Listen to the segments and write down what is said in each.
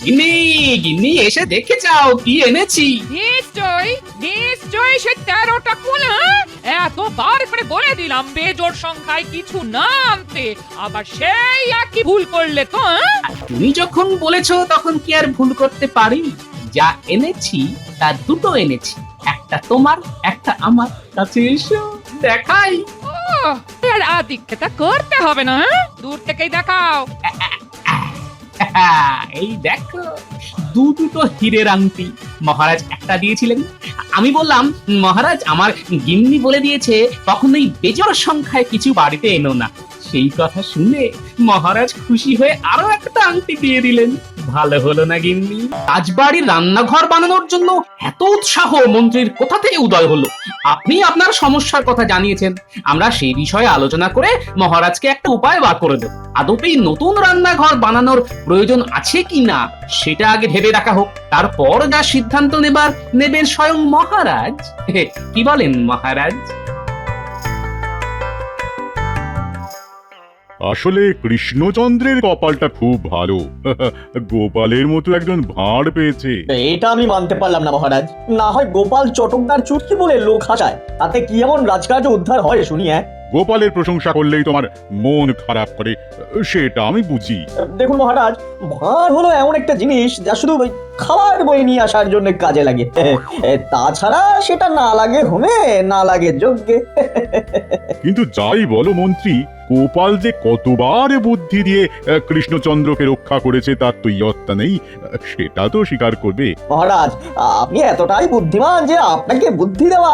গিন্নি গিন্নি এসে দেখে যাও কি এনেছি। নিশ্চয় নিশ্চয় সে 13টা কোন, এতবার করে বলে দিলাম বেজোড় সংখ্যায় কিছু না আনতে, আবার সেই একই ভুল করলে তো। তুমি যখন বলেছো তখন কি আর ভুল করতে পারি? যা এনেছি তা দুটো এনেছি, একটা তোমার একটা আমার। কাছে এসো দেখাই। আর আদিক্ষেতা করতে হবে না, দূর থেকেই দেখাও। এই দেখো দুটো হীরের আংটি। মহারাজ একটা দিয়েছিলেন, আমি বললাম মহারাজ আমার গিন্নি বলে দিয়েছে কখনোই বেজোড় সংখ্যায় কিছু বাড়িতে এনো না। সেই কথা শুনে মহারাজ খুশি হয়ে আরো একটা আংটি দিয়ে দিলেন। ভালো হলো না গিন্নি? রাজবাড়ির রান্নাঘর বানানোর জন্য এত উৎসাহ মন্ত্রীর কোথা থেকে উদয় হলো? আপনি আপনার সমস্যার কথা জানিয়েছেন, আমরা সেই বিষয়ে আলোচনা করে মহারাজকে একটা উপায় বার করে দেব। আদপেই নতুন রান্নাঘর বানানোর প্রয়োজন আছে কি না সেটা আগে ভেবে দেখা হোক, তারপর যা সিদ্ধান্ত নেবেন স্বয়ং মহারাজ। কি বলেন মহারাজ? আসলে কৃষ্ণচন্দ্রের কপালটা খুব ভালো। গোপালের মতো একজন ভাঁড় পেয়েছে। এটা আমি মানতে পারলাম না মহারাজ। না হয় গোপাল চটকদার চুটকি বলে লোক হাসায়, তাতে কি এমন রাজকার্য উদ্ধার হয় শুনি? গোপালের প্রশংসা করলেই তোমার মন খারাপ করে, সেটা আমি বুঝি। দেখুন মহারাজ, ভাঁড় হলো এমন একটা জিনিস যা শুধু ওই খাবার বয়ে নিয়ে আসার জন্য কাজে লাগে, তাছাড়া সেটা না লাগে হোমে না লাগে যজ্ঞে। কিন্তু যাই বলো মন্ত্রী, গোপাল যে কতবার বুদ্ধি দিয়ে কৃষ্ণচন্দ্রকে রক্ষা করেছে তার তো ইয়ত্তা নেই, সেটা তো স্বীকার করবে। মহারাজ, আপনি এতটাই বুদ্ধিমান যে আপনাকে বুদ্ধি দেওয়া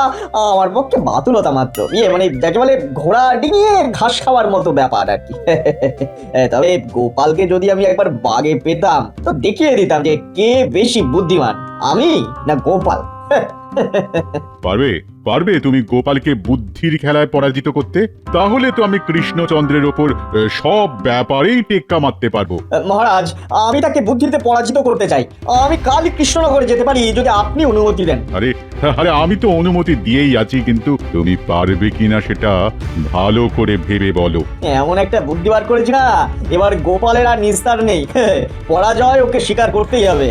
আমার পক্ষে বাতুলতা মাত্র। মানে যাকে বলে ঘোড়া ডিঙিয়ে ঘাস খাওয়ার মতো ব্যাপার আর কি। তবে গোপালকে যদি আমি একবার বাগে পেতাম তো দেখিয়ে দিতাম যে কে বেশি বুদ্ধিমান, আমি না গোপাল। পারবে পারবে তুমি গোপালকে বুদ্ধির খেলায় পরাজিত করতে? তাহলে তো আমি কৃষ্ণচন্দ্রের ওপর সব ব্যাপারেই টেক্কা মারতে পারবো। মহারাজ, আমি তাকে বুদ্ধিতে পরাজিত করতে চাই। আমি কালই কৃষ্ণনগরে যেতে পারি যদি আপনি অনুমতি দেন। আরে আরে আমি তো অনুমতি দিয়েই আছি, কিন্তু তুমি পারবে কিনা সেটা ভালো করে ভেবে বলো। এমন একটা বুদ্ধি বার করেছি না, এবার গোপালের আর নিস্তার নেই। পরাজয় ওকে স্বীকার করতেই হবে।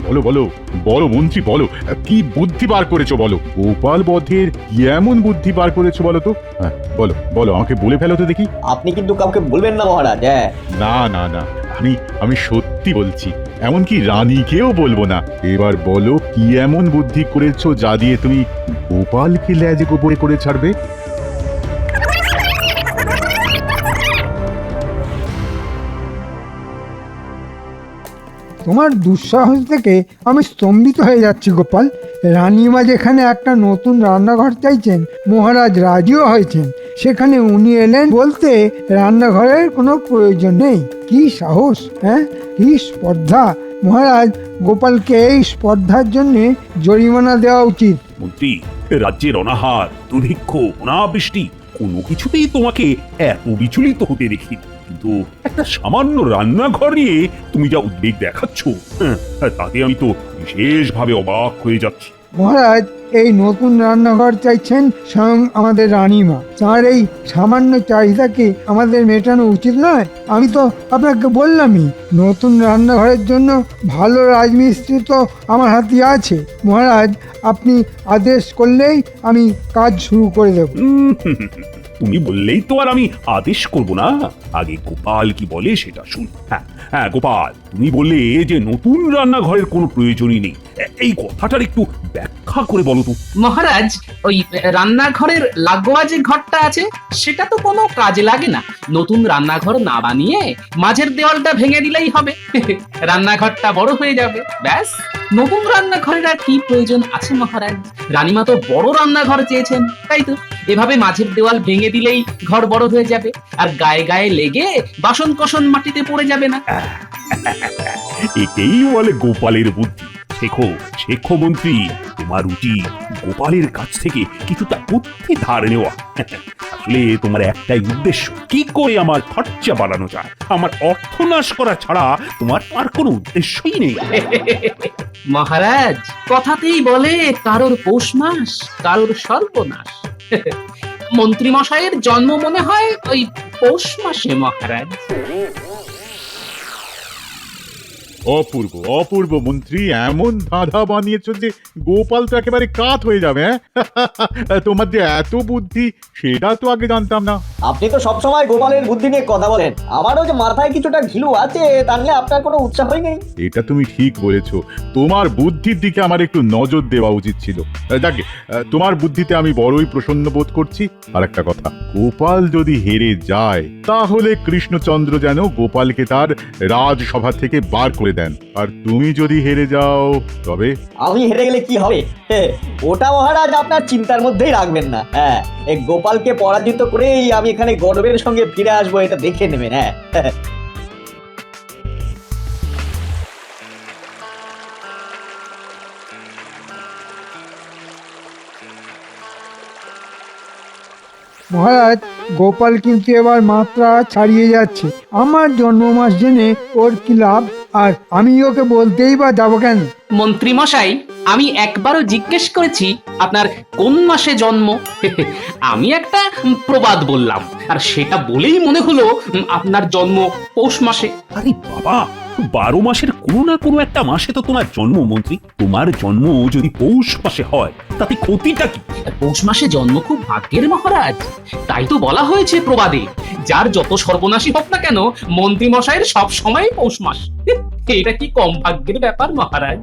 বলো বলো বলো মন্ত্রী, বলো কি বুদ্ধি বার করেছো বলো। গোপাল বধের কি এমন বুদ্ধি বার করেছো বলো তো? হ্যাঁ বলো বলো, আমাকে বলে ফেলো তো দেখি। আপনি কিন্তু কাউকে বলবেন না মহারাজ। না না না, আমি সত্যি বলছি, এমনকি রানীকেও বলবো না। এবার বলো কি এমন বুদ্ধি করেছো যা দিয়ে তুমি গোপালকে লেজে গোবরে করে ছাড়বে? তোমার দুঃসাহস থেকে আমি স্তম্ভিত হয়ে যাচ্ছি গোপাল। রানীমা যেখানে একটা নতুন রান্নাঘর চাইছেন, মহারাজ রাজিও হয়েছেন, সেখানে উনি এলেন বলতে রান্নাঘরের কোনো প্রয়োজন নেই। কি সাহস, হ্যাঁ, কি স্পর্ধা! মহারাজ, গোপালকে এই স্পর্ধার জন্য জরিমানা দেওয়া উচিত। মন্ত্রী, রাজ্যের অনাহার, দুর্ভিক্ষ, অনাবৃষ্টি কোনো কিছুতেই তোমাকে এত বিচলিত হতে দেখি, কিন্তু একটা সামান্য রান্নাঘর নিয়ে তুমি যা উদ্বেগ দেখাচ্ছ, তাতে আমি তো বিশেষভাবে অবাক হয়ে যাচ্ছি। মহারাজ, এই নতুন রান্নাঘর চাইছেন স্বয়ং আমাদের রানীমা। তার এই সামান্য চাহিদাকে আমাদের মেটানো উচিত নয়? আমি তো আপনাকে বললামই, নতুন রান্নাঘরের জন্য ভালো রাজমিস্ত্রি তো আমার হাতে আছে। মহারাজ, আপনি আদেশ করলেই আমি কাজ শুরু করে দেব। তুমি বললেই তো আর আমি আদেশ করব না, আগে গোপাল কি বলে সেটা শুন। হ্যাঁ গোপাল, তুমি বললে যে নতুন রান্নাঘরের কোনো প্রয়োজনই নেই, এই কথাটার একটু ব্যাখ্যা করে বলো তো। মহারাজ, ওই রান্নাঘরের লাগোয়া যে ঘরটা আছে সেটা তো কোনো কাজে লাগে না। নতুন রান্নাঘর না বানিয়ে মাঝের দেওয়ালটা ভেঙে দিলেই হবে। রান্নাঘরটা বড় হয়ে যাবে, ব্যাস। নতুন রান্নাঘরের আর কি প্রয়োজন আছে মহারাজ? রানীমা তো বড় রান্নাঘর চেয়েছেন, তাই তো এভাবে মাঝের দেওয়াল ভেঙে দিলেই ঘর বড় হয়ে যাবে, আর গায়ে গায়ে লেগে বাসন কোসন মাটিতে পড়ে যাবে না। একেই বলে গোপালের বুদ্ধি। শেখো শেখো মন্ত্রী, তোমার উচিত গোপালের কাছ থেকে কিছুটা বুদ্ধি ধার নেওয়া। আসলে তোমার একটাই উদ্দেশ্য, কি করে আমার খরচা বাড়ানো যায়। আমার অর্থনাশ করা ছাড়া তোমার আর কোনো উদ্দেশ্যই নেই। মহারাজ, কথাতেই বলে কারোর পৌষ মাস কারোর সর্বনাশ। মন্ত্রী মশাইয়ের জন্ম মনে হয় ওই পৌষ মাসে মহারাজ। অপূর্ব অপূর্ব মন্ত্রী, এমন ধাঁধা বানিয়েছ যে গোপাল তো একেবারে কাত হয়ে যাবে। হ্যাঁ, তোমার যে এত বুদ্ধি সেটা তো আগে জানতাম না। আপনি তো সবসময় গোপালের বুদ্ধি নিয়ে কথা বলেন, আমারও যে মাথায় কিছুটা ঘিলু আছে তা নিয়ে আপনার কোনো উৎসাহই নেই। এটা তুমি ঠিক বলেছো, তোমার বুদ্ধির দিকে আমার একটু নজর দেওয়া উচিত ছিল। যাকে তোমার বুদ্ধিতে আমি বড়ই প্রসন্ন বোধ করছি। আর একটা কথা, গোপাল যদি হেরে যায় তাহলে কৃষ্ণচন্দ্র যেন গোপালকে তার রাজসভা থেকে বার করে দেন, আর তুমি যদি হেরে যাও তবে আমি হেরে গেলে কি হবে? ওটা মহারাজ আপনার চিন্তার মধ্যেই রাখবেন না। হ্যাঁ, এই গোপালকে পরাজিত করেই আমি এখানে গর্বের সঙ্গে ফিরে আসবো, এটা দেখে নেবেন। হ্যাঁ, মহারাজ, গোপাল কিন্তু এবার মাত্রা ছাড়িয়ে যাচ্ছে। আমার জন্ম মাস জেনে ওর কি লাভ? আর আমি ওকে বলতেই বা যাবো কেন? মন্ত্রী মশাই, আমি একবারও জিজ্ঞেস করেছি আপনার কোন মাসে জন্ম। আমি একটা প্রবাদ বললাম, আর সেটা বলেই মনে হলো আপনার জন্ম পৌষ মাসে। আরে বাবা, 12 মাসের কোনো না কোনো একটা মাসে তো তোমার জন্ম মন্ত্রী। তোমার জন্ম যদি পৌষ মাসে হয় তাতে ক্ষতিটা কি? পৌষ মাসে জন্ম খুব ভাগ্যের মহারাজ, তাই তো বলা হয়েছে প্রবাদে, যার যত সর্বনাশী হোক না কেন মন্ত্রী মশাইয়ের সব সময় পৌষ মাস। এটা কি কম ভাগ্যের ব্যাপার মহারাজ?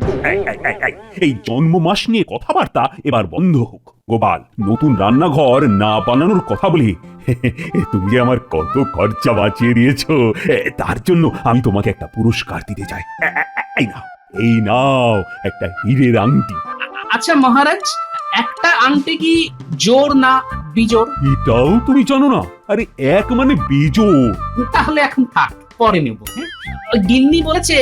এই জন্ম মাস নিয়ে কথাবার্তা এবার বন্ধ হোক। গোপাল, নতুন রান্নাঘর না বানানোর কথা বলে তুমি যে আমার কত খরচা বাঁচিয়ে দিয়েছো, তার জন্য আমি তোমাকে একটা পুরস্কার দিতে চাই। এই নাও একটা হীরের আংটি। আচ্ছা মহারাজ, একটা আংটি কি জোর না বিজোড়? এটাও তুমি জানো না? আরে এক মানে বিজোড়। তাহলে এখন থাক, পরে নেব। গিন্নি বলেছে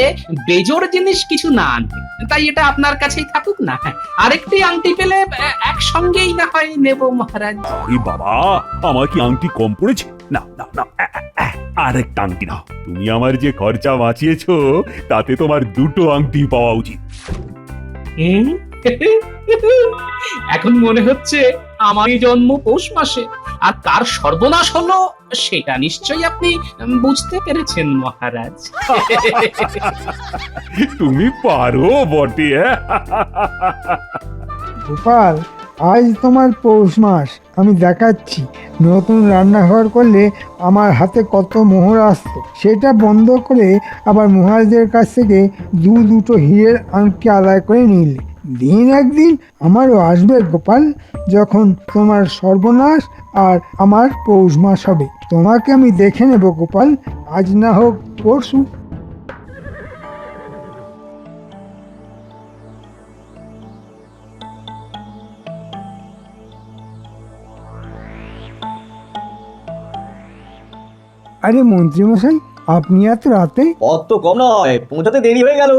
বেজোড় জিনিস কিছু না আনতে, তাই এটা আপনার কাছেই থাকুক না। আরেকটি আংটি পেলে একসঙ্গেই না হয় নেব মহারাজ। আরে বাবা, আমার কি আংটি কম পড়েছে? না না না, আরেকটা আংটি নাও। তুমি আমার যে খরচা বাঁচিয়েছো তাতে তোমার দুটো আংটি পাওয়া উচিত। এখন মনে হচ্ছে আমারই জন্ম পৌষ মাসে, আর তার সর্বনাশ হলো সেটা নিশ্চয়ই আপনি বুঝতে পেরেছেন মহারাজ। তুমি পারো বটে। গোপাল, আজ তোমার পৌষ মাস, আমি দেখাচ্ছি। নতুন রান্নাঘর করলে আমার হাতে কত মোহর আসতো, সেটা বন্ধ করে আবার মহারাজের কাছ থেকে দুটো হীরের আংটি আদায় করে নিলে। দিন একদিন আমারও আসবে গোপাল, যখন তোমার সর্বনাশ আর আমার পৌষ মাস হবে। তোমাকে আমি দেখে নেব গোপাল, আজ না হোক পরশু। আরে মন্ত্রীমশাই, আপনি এত রাতে? অত কম নয়, পৌঁছাতে দেরি হয়ে গেল।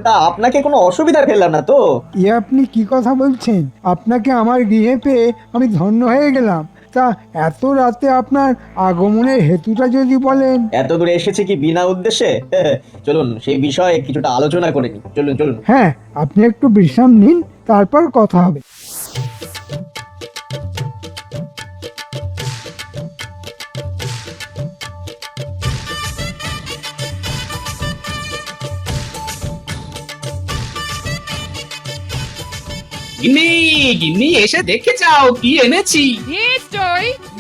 তা আপনাকে কোনো অসুবিধা ফেললাম না তো? আপনি কি কথা বলছেন? আপনাকে আমার গৃহে পেয়ে আমি ধন্য হয়ে গেলাম। তা এত রাতে আপনার আগমনের হেতুটা যদি বলেন। এত দূরে এসেছে কি বিনা উদ্দেশ্যে? চলুন সেই বিষয়ে কিছুটা আলোচনা করে নিই। চলুন চলুন। হ্যাঁ, আপনি একটু বিশ্রাম নিন, তারপর কথা হবে। গিন্নি, গিন্নি এসে দেখে যাও কি এনেছি।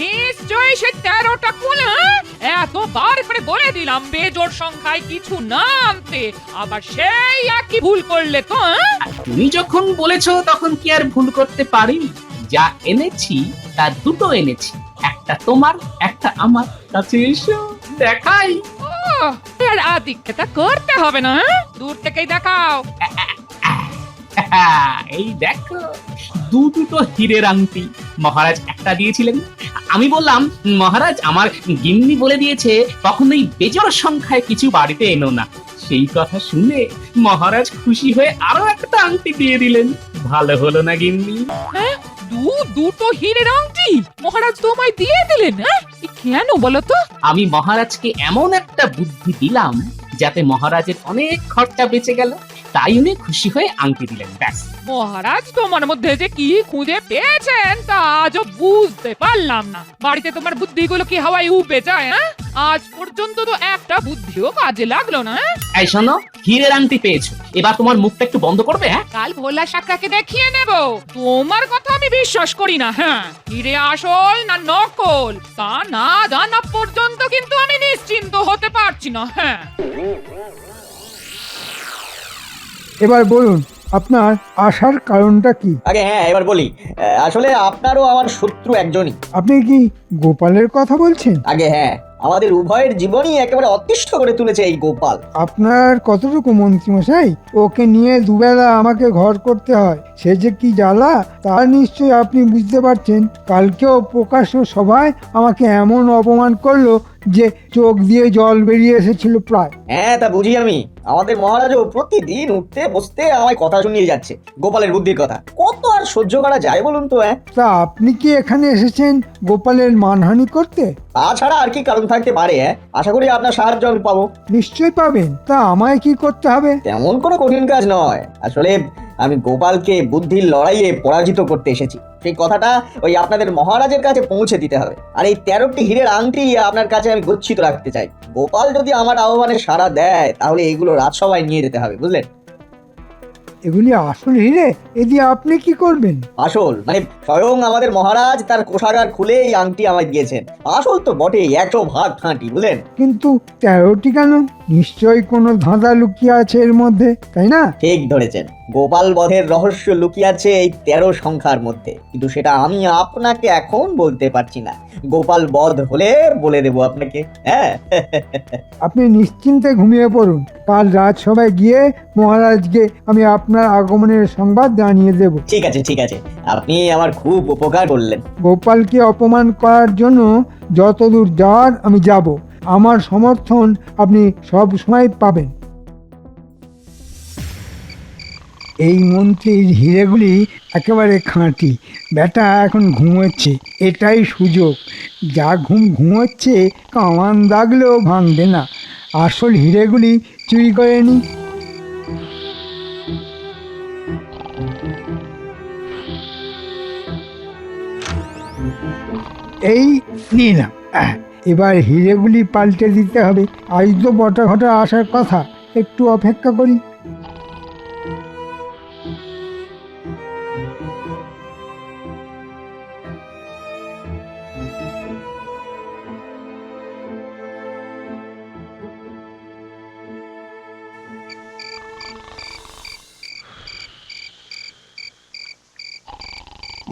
নিশ্চয়ই সে 13টা কুল। এতবার করে বলে দিলাম বেজোড় সংখ্যায় কিছু না আনতে, আবার সেই একই ভুল করলে তো। তুমি যখন বলেছো তখন কি আর ভুল করতে পারি? যা এনেছি তা দুটো এনেছি, একটা তোমার একটা আমার। কাছে এসো দেখাই। আর আদিক্ষেতা করতে হবে না, দূর থেকেই দেখাও। এই দেখো, দুটো হীরের আংটি। মহারাজ একটা দিয়েছিলেন, আমি বললাম মহারাজ আমার গিন্নি বলে দিয়েছে কখনোই বেজোড় সংখ্যায় কিছু বাড়িতে এনো না। সেই কথা শুনে মহারাজ খুশি হয়ে আরো একটা আংটি দিয়ে দিলেন। ভালো হলো না গিন্নি? দুটো হীরের আংটি মহারাজ তোমায় দিয়ে দিলেন? কেন বলো তো? আমি মহারাজকে এমন একটা বুদ্ধি দিলাম যাতে মহারাজের অনেক খরচা বেঁচে গেল, তাই উনি খুশি হয়ে আংটি দিলেন। ব্যাস। মহারাজ তোমার মধ্যে যে কি খুঁজে পেয়েছেন তা আজও বুঝতে পারলাম না। বাড়িতে তোমার বুদ্ধিগুলো কি হাওয়ায় উবে যায়? আজ পর্যন্ত তো একটা বুদ্ধিও কাজে লাগলো না। এই শোনো, হীরের আংটি পেয়েছো, এবার তোমার মুখটা একটু বন্ধ করবে? হ্যাঁ, কাল ভোলা শাকরাকে দেখিয়ে নেব। তোমার কথা আমি বিশ্বাস করি না। হ্যাঁ, হিরে আসল না নকল তা না জানা পর্যন্ত কিন্তু আমি নিশ্চিন্ত হতে পারছি না। হ্যাঁ, এবার বলুন আপনার আসার কারণটা কি? আগে হ্যাঁ এবার বলি, আসলে আপনারও আমার শত্রু একজনই। আপনি কি গোপালের কথা বলছেন? আগে হ্যাঁ, আমাদের উভয়ের জীবনই একেবারে অতিষ্ঠ করে তুলেছে এই গোপাল। আপনার কতটুকু মন্ত্রীমশাই, ওকে নিয়ে দুবেলা আমাকে ঘর করতে হয়, সে যে কি জ্বালা তা নিশ্চয়ই আপনি বুঝতে পারছেন। কালকেও প্রকাশ্য সভায় আমাকে এমন অপমান করলো যে চোখ দিয়ে জল বেরিয়ে এসেছিল প্রায়। হ্যাঁ তা বুঝি আমি, আমাদের মহারাজও প্রতিদিন উঠতে বসতে আমায় কথা শুনিয়ে যাচ্ছে গোপালের বুদ্ধির কথা। কত আর সহ্য করা যায় বলুন তো? তা আপনি কি এখানে এসেছেন গোপালের মানহানি করতে? তাছাড়া আর কি কারণ থাকতে পারে? আশা করি আপনার সাহায্য আমি পাবো। নিশ্চয়ই পাবেন। তা আমায় কি করতে হবে? তেমন কোনো কঠিন কাজ নয়, আসলে আমি গোপালকে বুদ্ধির লড়াইয়ে পরাজিত করতে এসেছি। সেই কথাটা ওই আপনাদের মহারাজের কাছে পৌঁছে দিতে হবে। আর এই 13টি হীরের আংটি আপনার কাছে আমি গচ্ছিত রাখতে চাই। গোপাল যদি আমার আহ্বানে সাড়া দেয় তাহলে এগুলো রাজসভায় নিয়ে যেতে হবে, বুঝলেন? এগুলি আসল হিরে? এ দিয়ে আপনি কি করবেন? আসল মানে স্বয়ং আমাদের মহারাজ তার কোষাগার খুলে এই আংটি আমায় দিয়েছেন। আসল তো বটেই, 100% খাঁটি, বুঝলেন? কিন্তু 13টি কেন? নিশ্চয়ই কোনো ধাঁধা লুকিয়ে আছে এর মধ্যে, তাই না? ঠিক ধরেছেন, গোপাল বধের রহস্য লুকিয়ে আছে এই 13 সংখ্যার মধ্যে, কিন্তু সেটা আমি আপনাকে এখন বলতে পারছি না। গোপাল বধ হলে বলে দেবো আপনাকে। হ্যাঁ আপনি নিশ্চিন্তে ঘুমিয়ে পড়ুন। কাল রাজসভায় গিয়ে মহারাজকে আমি আপনার আগমনের সংবাদ জানিয়ে দেব। ঠিক আছে ঠিক আছে, আপনি আমার খুব উপকার করলেন। গোপালকে অপমান করার জন্য যতদূর যাওয়ার আমি যাব। আমার সমর্থন আপনি সব সময় পাবেন। এই মন্ত্রীর হিরেগুলি একেবারে খাঁটি। বেটা এখন ঘুমোচ্ছে, এটাই সুযোগ। যা ঘুমোচ্ছে কামান দাগলেও ভাঙবে না। আসল হিরেগুলি চুরি করে নি। এই নিলাম। এবার হিরেগুলি পাল্টে দিতে হবে। আজ তো বটা ঘটা আসার কথা, একটু অপেক্ষা করি।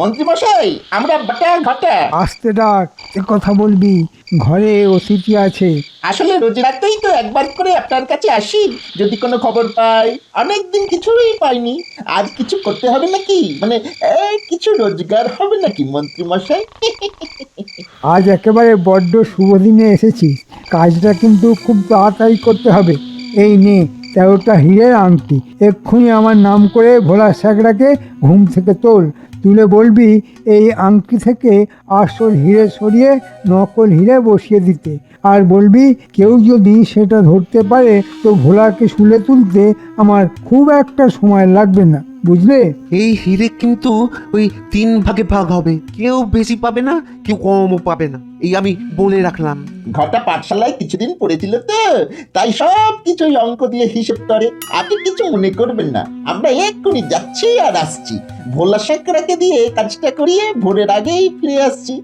মন্ত্রীমশাই, আমরা বটা ঘটা। আসতে ডাক, এ কথা বলবি, ঘরে অতিথি আছে। আসলে রোজ রাতেই তো একবার করে আপনার কাছে আসি, যদি কোনো খবর পাই। অনেকদিন কিছুই পাইনি, আজ কিছু করতে হবে নাকি? মানে কিছু রোজগার হবে নাকি মন্ত্রীমশাই? আজ একেবারে বড্ড শুভ দিনে এসেছিস, কাজটা কিন্তু খুব তাড়াতাড়ি করতে হবে। এই নে 13টা হীরের আংটি, এক্ষুনি আমার নাম করে ভোলা স্যাকরাকে ঘুম থেকে তুলে বলবি এই আংটি থেকে আসল হিরে সরিয়ে নকল হিরে বসিয়ে দিতে। আর বলবি কেউ যদি সেটা ধরতে পারে তো ভোলাকে শুলে তুলতে আমার খুব একটা সময় লাগবে না, বুঝলে? এই হিরে কিন্তু ওই 3 ভাগে ভাগ হবে, কেউ বেশি পাবে না, কেউ কমও পাবে না, এই আমি বলে রাখলাম। ঘটা পাঠশালায় কিছুদিন পড়েছিল তো, তাই সব কিছুই অঙ্ক দিয়ে হিসেব করে। আপনি কিছু মনে করবেন না, আমরা এক্ষুনি যাচ্ছি আর আসছি। ভোলা শেখরাকে দিয়ে কাজটা করিয়ে ভোরের আগেই ফিরে আসছি।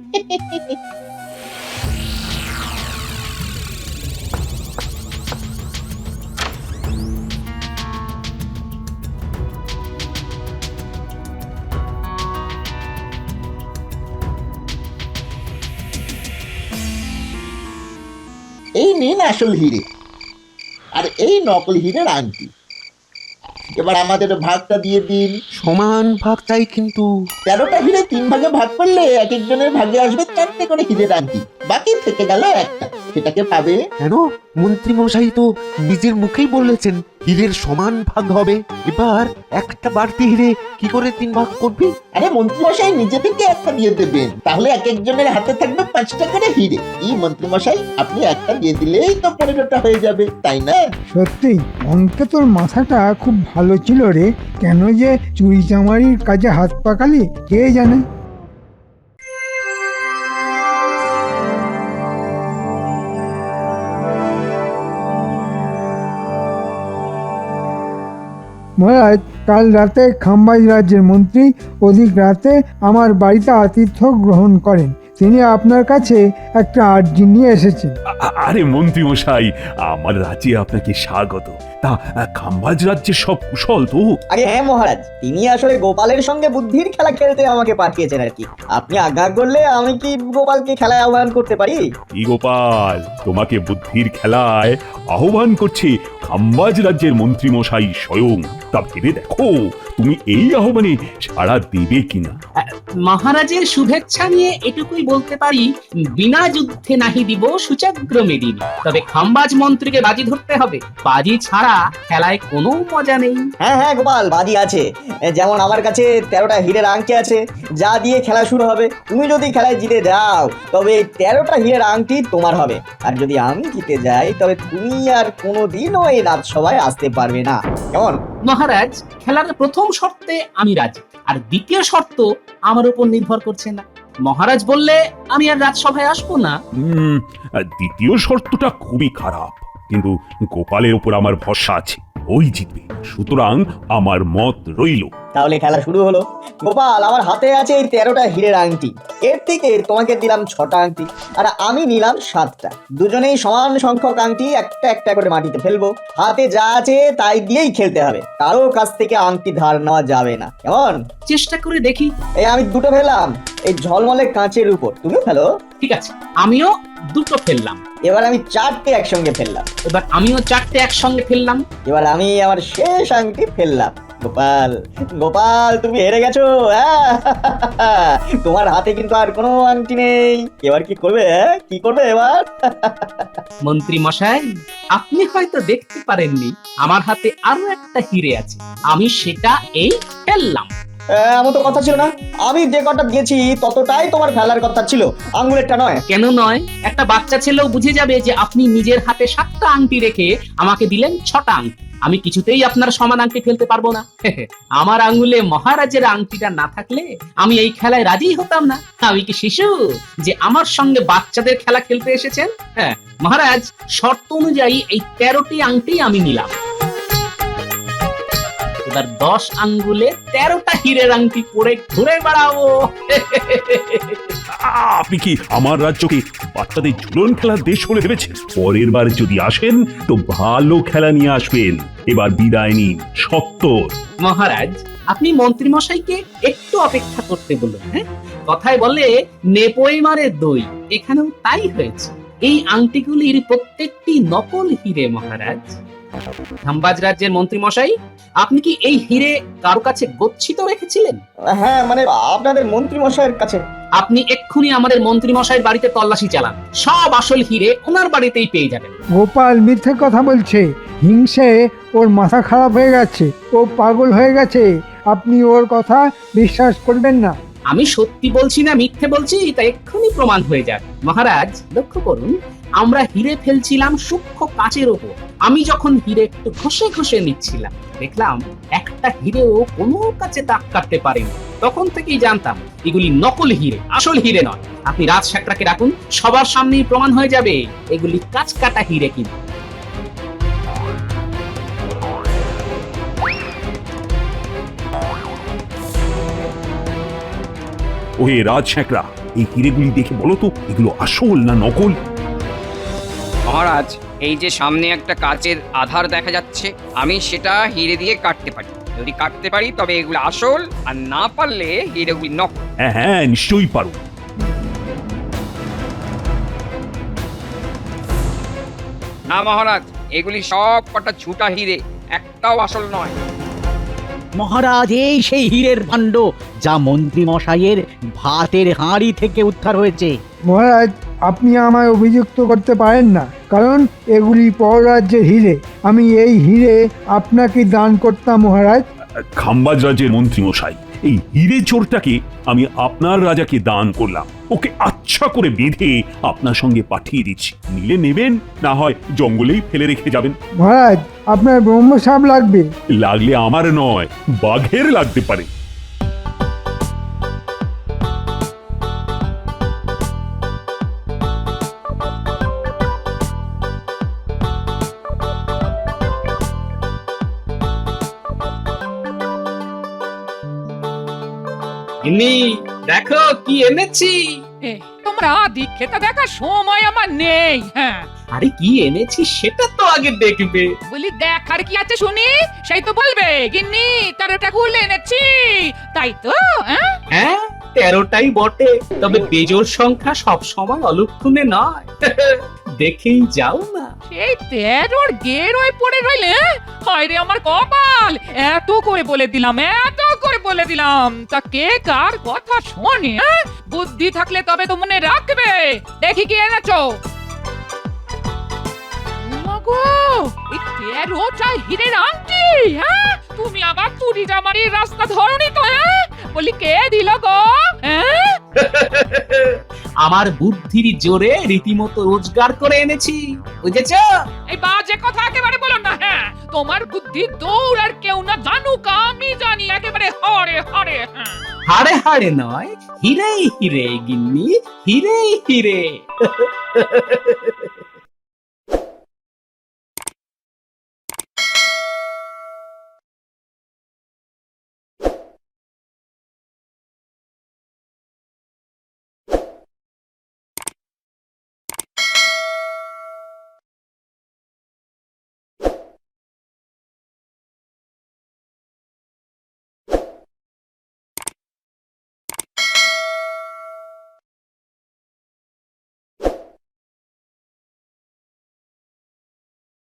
এই নিন আসল হিরে, আর এই নকল হিরের আংটি। এবার আমাদের ভাগটা দিয়ে দিন। সমান ভাগ চাই কিন্তু। 13টা হিরে 3 ভাগে ভাগ করলে এক একজনের ভাগে আসবে 4টে করে হিরের আংটি, বাকি থেকে গেল একটা, সেটাকে পাবে। কেন? মন্ত্রী মশাই তো নিজের মুখেই বলেছেন হীরের সমান ভাগ হবে। এবার একটা বাড়তি হিরে কি করে 3 ভাগ করবি? আরে মন্ত্রীমশাই নিজে থেকে একটা দিয়ে দেবেন, তাহলে এক একজনের হাতে থাকবে 5টা করে হিরে। এই মন্ত্রীমশাই, আপনি একটা দিয়ে দিলেই তো 15টা হয়ে যাবে, তাই না? সত্যি অঙ্কে তোর মাথাটা খুব ভালো ছিল রে। কেন যে চুরি চামারির কাজে হাত পাকালি কে জানে। মহারাজ, কাল রাতে খাম্বাজ রাজ্যের মন্ত্রী অধিক রাতে আমার বাড়িতে আতিথ্য গ্রহণ করেন। তিনি আপনার কাছে একটা আর্জি নিয়ে এসেছেন। আরে মন্ত্রী মশাই, আমার রাজ্যে আপনাকে স্বাগত। তা খাম্বাজ রাজ্যের সব কুশল তো? আগে হ্যাঁ মহারাজ, তিনি আসলে গোপালের সঙ্গে বুদ্ধির খেলা খেলতে আমাকে পাঠিয়েছেন আর কি। আপনি আজ্ঞা করলে আমি কি গোপালকে খেলায় আহ্বান করতে পারি? এই গোপাল, তোমাকে বুদ্ধির খেলায় আহ্বান করছে খাম্বাজ রাজ্যের মন্ত্রী মশাই স্বয়ং। তা ভেবে দেখো তুমি এই আহ্বানে সাড়া দেবে কিনা। মহারাজের শুভেচ্ছা নিয়ে এটুকুই বলতে পারি, বিনা যুদ্ধে নাহি দিব সুচাগ্র মেদিনী। তবে খাম্বাজ মন্ত্রীকে বাজি ধরতে হবে, বাজি ছাড়া খেলায় কোনো মজা নেই। হ্যাঁ হ্যাঁ গোপাল, বাজি আছে। যেমন আমার কাছে 13টা হীরের আংটি আছে, যা দিয়ে খেলা শুরু হবে। তুমি যদি খেলায় জিতে যাও তবে 13টা হীরের আংটি তোমার হবে, আর যদি আমি জিতে যাই তবে তুমি আর কোনোদিনও এই রাজসভায় আসতে পারবে না। কেমন? মহারাজ, খেলার প্রথম শর্তে আমি রাজি, আর দ্বিতীয় শর্ত আমার উপর নির্ভর করছে না। মহারাজ বললে আমি আর রাজসভায় আসবো না। দ্বিতীয় শর্তটা খুবই খারাপ, কিন্তু গোপালের উপর আমার ভরসা আছে, ওই জিতবে। সুতরাং আমার মত রইল। তাহলে খেলা শুরু হলো। গোপাল, আমার হাতে আছে এই 13টা হীরের আংটি। এর থেকে তোমাকে দিলাম 6টা আংটি, আর আমি নিলাম 7টা। দুজনেই সমান সংখ্যক আংটি একটা একটা করে মাটিতে ফেলবো। হাতে যা আছে তাই দিয়েই খেলতে হবে, কারো কাছ থেকে আংটি ধার নেওয়া যাবে না। কেমন? চেষ্টা করে দেখি। এই আমি 2টো ফেললাম এই ঝলমলে কাঁচের উপর, তুমি ফেলো। ঠিক আছে, আমিও দুটো ফেললাম। এবার আমি 4টে একসঙ্গে ফেললাম। এবার আমিও 4টে একসঙ্গে ফেললাম। এবার আমি আমার শেষ আংটি ফেললাম। গোপাল, গোপাল, তুমি হেরে গেছো। তোমার হাতে কিন্তু আর কোনো আংটি নেই। এবার কি করবে? কি করবে এবার? মন্ত্রী মশাই, আপনি হয়তো দেখতে পারেননি, আমার হাতে আরো একটা হিরে আছে, আমি সেটা এই ফেললাম। এমন তো কথা ছিল না। আমি যে কটা দিয়েছি ততটাই তোমার ফেলার কথা ছিল, আঙ্গুলেরটা নয়। কেন নয়? একটা বাচ্চা ছেলেও বুঝে যাবে যে আপনি নিজের হাতে 7টা আংটি রেখে আমাকে দিলেন 6টা আংটি। আমি কিছুতেই আপনার সমান আংটি ফেলতে পারবো না। আমার আঙ্গুলে মহারাজের আংটিটা না থাকলে আমি এই খেলায় রাজি হতাম না। আমি কি শিশু যে আমার সঙ্গে বাচ্চাদের খেলা খেলতে এসেছেন? হ্যাঁ মহারাজ, শর্ত অনুযায়ী এই 13টি আংটি আমি নিলাম। এবার 10 আঙ্গুলে 13টা হীরের আংটি পরে ঘুরে বেড়াবো। আপনি কি আমার রাজ্যকে বাচ্চাদের ঝুলন খেলার দেশ বলে ভেবেছেন? পরের বার যদি আসেন তো ভালো খেলা নিয়ে আসবেন। এবার বিদায় নিন সত্তর। মহারাজ, আপনি মন্ত্রী মশাইকে একটু অপেক্ষা করতে বলুন। হ্যাঁ, কথায় বলে নেপোয় মারে দই, এখানেও তাই হয়েছে। এই আংটিগুলির প্রত্যেকটি নকল হিরে মহারাজ। খাম্বাজ রাজ্যের মন্ত্রী মশাই, আপনি কি এই হিরে কারো কাছে গচ্ছিত রেখেছিলেন? হ্যাঁ, মানে আপনাদের মন্ত্রী মশাইয়ের কাছে। আপনি এক্ষুনি আমাদের মন্ত্রী মশাইয়ের বাড়িতে তল্লাশি চালান, সব আসল হিরে ওনার বাড়িতেই পেয়ে যাবেন। গোপাল মিথ্যে কথা বলছে। হিংসে ওর মাথা খারাপ হয়ে গেছে, ও পাগল হয়ে গেছে। আপনি ওর কথা বিশ্বাস করবেন না। আমি সত্যি বলছি না মিথ্যে বলছি তা এক্ষুনি প্রমাণ হয়ে যাবে। মহারাজ লক্ষ্য করুন, আমরা হিরে ফেলছিলাম সূক্ষ্ম কাচের ওপর। আমি যখন হিরে একটু ঘষে ঘষে নিচ্ছিলাম, দেখলাম একটা হিরেও কোনো কাছে দাগ কাটতে পারেনি। তখন থেকেই জানতাম এগুলি নকল হিরে, আসল হিরে নয়। আপনি রাজ সাকরাকে রাখুন, সবার সামনেই প্রমাণ হয়ে যাবে এগুলি কাঁচ কাটা হিরে কিনা। ওহে রাজ শেখরা, এই হিরেগুলি দেখে বলো তো এগুলো আসল না নকল? মহারাজ, এই যে সামনে একটা কাচের আধার দেখা যাচ্ছে, আমি সেটা হিরে দিয়ে কাটতে পারি। যদি কাটতে পারি তবে এগুলো আসল, আর না পারলে হিরেগুলি নকল। হ্যাঁ হ্যাঁ, নিশ্চয়ই পারো। না মহারাজ, এগুলি সব কটা ঝুটা হিরে, একটাও আসল নয়। মহারাজ, এই সেই হীরের ভাণ্ড যা মন্ত্রী মশাইয়ের ভাতের হাঁড়ি থেকে উদ্ধার হয়েছে। মহারাজ, আপনি আমায় অভিযুক্ত করতে পারেন না, কারণ এগুলি পররাজ্যের হিরে। আমি এই হিরে আপনাকে দান করতাম মহারাজ। খাম্বাজ রাজ্যের মন্ত্রী মশাই, এই হিরে চোরটাকে আমি আপনার রাজাকে দান করলাম। ওকে আচ্ছা করে বেঁধে আপনার সঙ্গে পাঠিয়ে দিচ্ছি। নিলে নেবেন, না হয় জঙ্গলেই ফেলে রেখে যাবেন। মহারাজ, আপনার ব্রহ্মসাপ লাগবে। লাগলে আমার নয়, বাঘের লাগতে পারে। গিন্নি দেখো কি এনেছি। এ, তোমরা দীক্ষেতা দেখার সময় আমার নেই। হ্যাঁ, আরে কি এনেছি সেটা তো আগে দেখবে। বলি দেখার কি আছে শুনি, সেই তো বলবে। গিন্নি 13টা কুল এনেছি, তাই তো? হ্যাঁ, হ্যাঁ 13টাই বটে, তবে বেজোর সংখ্যা সব সময় অলক্ষণে নয়। দেখেই যাও না। সেই 13র গেরোয় পড়ে রইলে। হায় রে আমার কপাল, এত করে বলে দিলাম, এত করে বলে দিলাম, তা কে কার কথা শোনে? হ্যাঁ? বুদ্ধি থাকলে তবে তো মনে রাখবে। দেখি কি এনেছো। মাগো, এই 13টা হীরের আংটি। হ্যাঁ, তুমি আবার চুরি জামারির রাস্তা ধরনি তো? হ্যাঁ, বলি কে দিল গো? হ্যাঁ, আমার বুদ্ধির জোরে রীতিমতো রোজগার করে এনেছি, বুঝেছ? এই বাজে কথা একেবারে বলো না। হ্যাঁ, তোমার বুদ্ধি দৌড় আর কেউ না জানুক, আমি জানি একেবারে হরে হরে। হ্যাঁ, হাড়ে হাড়ে নয়, হিরে হিরে গিন্নি, হিরে হিরে।